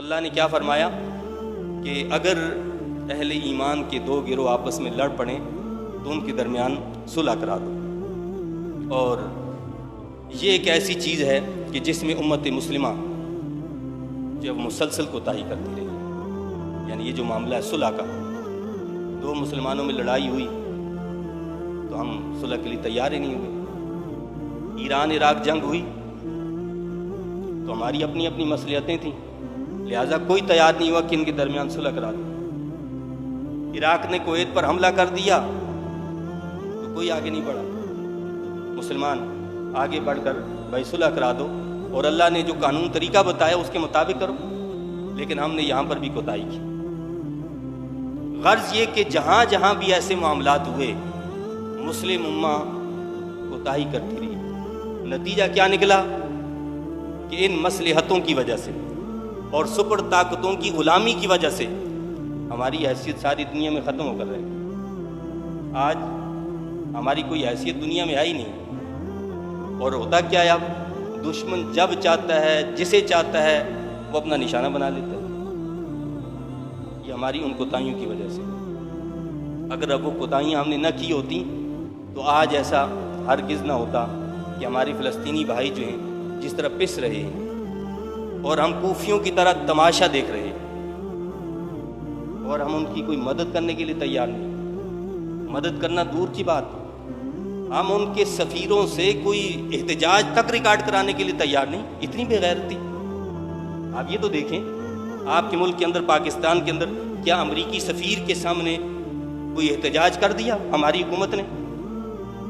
اللہ نے کیا فرمایا کہ اگر اہل ایمان کے دو گروہ آپس میں لڑ پڑیں تو ان کے درمیان صلح کرا دو۔ اور یہ ایک ایسی چیز ہے کہ جس میں امت مسلمہ جب مسلسل کوتاہی کرتی رہی، یعنی یہ جو معاملہ ہے صلح کا، دو مسلمانوں میں لڑائی ہوئی تو ہم صلح کے لیے تیار ہی نہیں ہوئے۔ ایران عراق جنگ ہوئی تو ہماری اپنی اپنی مصلحتیں تھیں، لہٰذا کوئی تیار نہیں ہوا کہ ان کے درمیان صلح کرا دیں۔ عراق نے کویت پر حملہ کر دیا تو کوئی آگے نہیں بڑھا، مسلمان آگے بڑھ کر بھائی صلح کرا دو، اور اللہ نے جو قانون طریقہ بتایا اس کے مطابق کرو، لیکن ہم نے یہاں پر بھی کوتاہی کی۔ غرض یہ کہ جہاں جہاں بھی ایسے معاملات ہوئے مسلم امہ کوتاہی کرتی رہی۔ نتیجہ کیا نکلا کہ ان مصلحتوں کی وجہ سے اور سپر طاقتوں کی غلامی کی وجہ سے ہماری حیثیت ساری دنیا میں ختم ہو کر رہے گی۔ آج ہماری کوئی حیثیت دنیا میں آئی نہیں، اور ہوتا کیا ہے، اب دشمن جب چاہتا ہے جسے چاہتا ہے وہ اپنا نشانہ بنا لیتا ہے۔ یہ ہماری ان کوتاہیوں کی وجہ سے۔ اگر اب وہ کوتاہیاں ہم نے نہ کی ہوتی تو آج ایسا ہرگز نہ ہوتا کہ ہمارے فلسطینی بھائی جو ہیں جس طرح پس رہے ہیں اور ہم کوفیوں کی طرح تماشا دیکھ رہے ہیں، اور ہم ان کی کوئی مدد کرنے کے لیے تیار نہیں۔ مدد کرنا دور کی بات، ہم ان کے سفیروں سے کوئی احتجاج تک ریکارڈ کرانے کے لیے تیار نہیں۔ اتنی بے غیرتی! آپ یہ تو دیکھیں، آپ کے ملک کے اندر، پاکستان کے اندر، کیا امریکی سفیر کے سامنے کوئی احتجاج کر دیا ہماری حکومت نے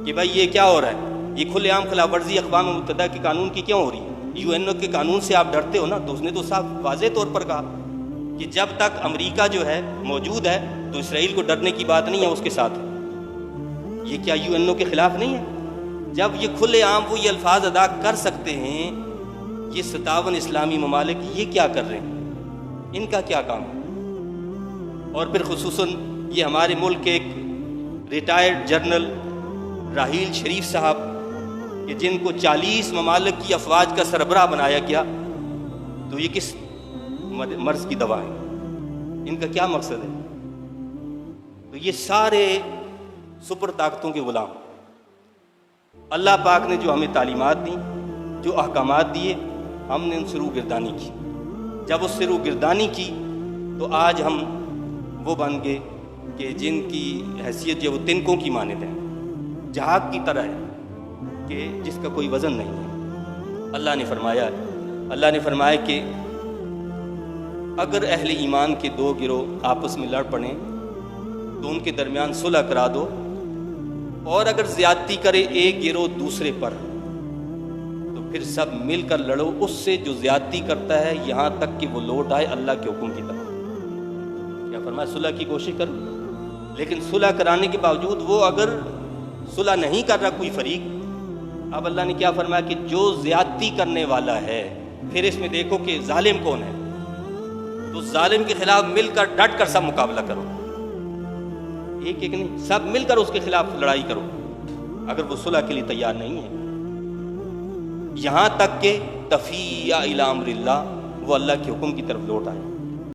کہ بھائی یہ کیا ہو رہا ہے، یہ کھلے عام خلاف ورزی اقوام متحدہ کے قانون کی کیوں ہو رہی ہے؟ UN کے قانون سے آپ ڈرتے ہو نا؟ تو اس نے تو صاف واضح طور پر کہا کہ جب تک امریکہ جو ہے موجود ہے تو اسرائیل کو ڈرنے کی بات نہیں ہے، اس کے ساتھ ہے۔ یہ کیا UN کے خلاف نہیں ہے؟ جب یہ کھلے عام وہ یہ الفاظ ادا کر سکتے ہیں، یہ 57 اسلامی ممالک یہ کیا کر رہے ہیں؟ ان کا کیا کام ہے؟ اور پھر خصوصاً یہ ہمارے ملک کے ایک ریٹائرڈ جنرل راحیل شریف صاحب کہ جن کو 40 ممالک کی افواج کا سربراہ بنایا گیا، تو یہ کس مرض کی دوا ہے؟ ان کا کیا مقصد ہے؟ تو یہ سارے سپر طاقتوں کے غلام۔ اللہ پاک نے جو ہمیں تعلیمات دیں، جو احکامات دیے، ہم نے ان سے روگردانی کی۔ جب اس سے روگردانی کی تو آج ہم وہ بن گئے کہ جن کی حیثیت جو وہ تنکوں کی مانند ہے، جہاز کی طرح ہے کہ جس کا کوئی وزن نہیں ہے۔ اللہ نے فرمایا کہ اگر اہل ایمان کے دو گروہ آپس میں لڑ پڑیں تو ان کے درمیان صلح کرا دو، اور اگر زیادتی کرے ایک گروہ دوسرے پر تو پھر سب مل کر لڑو اس سے جو زیادتی کرتا ہے، یہاں تک کہ وہ لوٹ آئے اللہ کے حکم کی طرف۔ کیا فرمایا؟ صلح کی کوشش کرو، لیکن صلح کرانے کے باوجود وہ اگر صلح نہیں کر رہا کوئی فریق، اب اللہ نے کیا فرمایا کہ جو زیادتی کرنے والا ہے، پھر اس میں دیکھو کہ ظالم کون ہے، تو ظالم کے خلاف مل کر ڈٹ کر سب مقابلہ کرو، ایک ایک نہیں، سب مل کر اس کے خلاف لڑائی کرو اگر وہ صلح کے لیے تیار نہیں ہے، یہاں تک کہ تفیع الی امر اللہ، وہ اللہ کے حکم کی طرف لوٹ آئے۔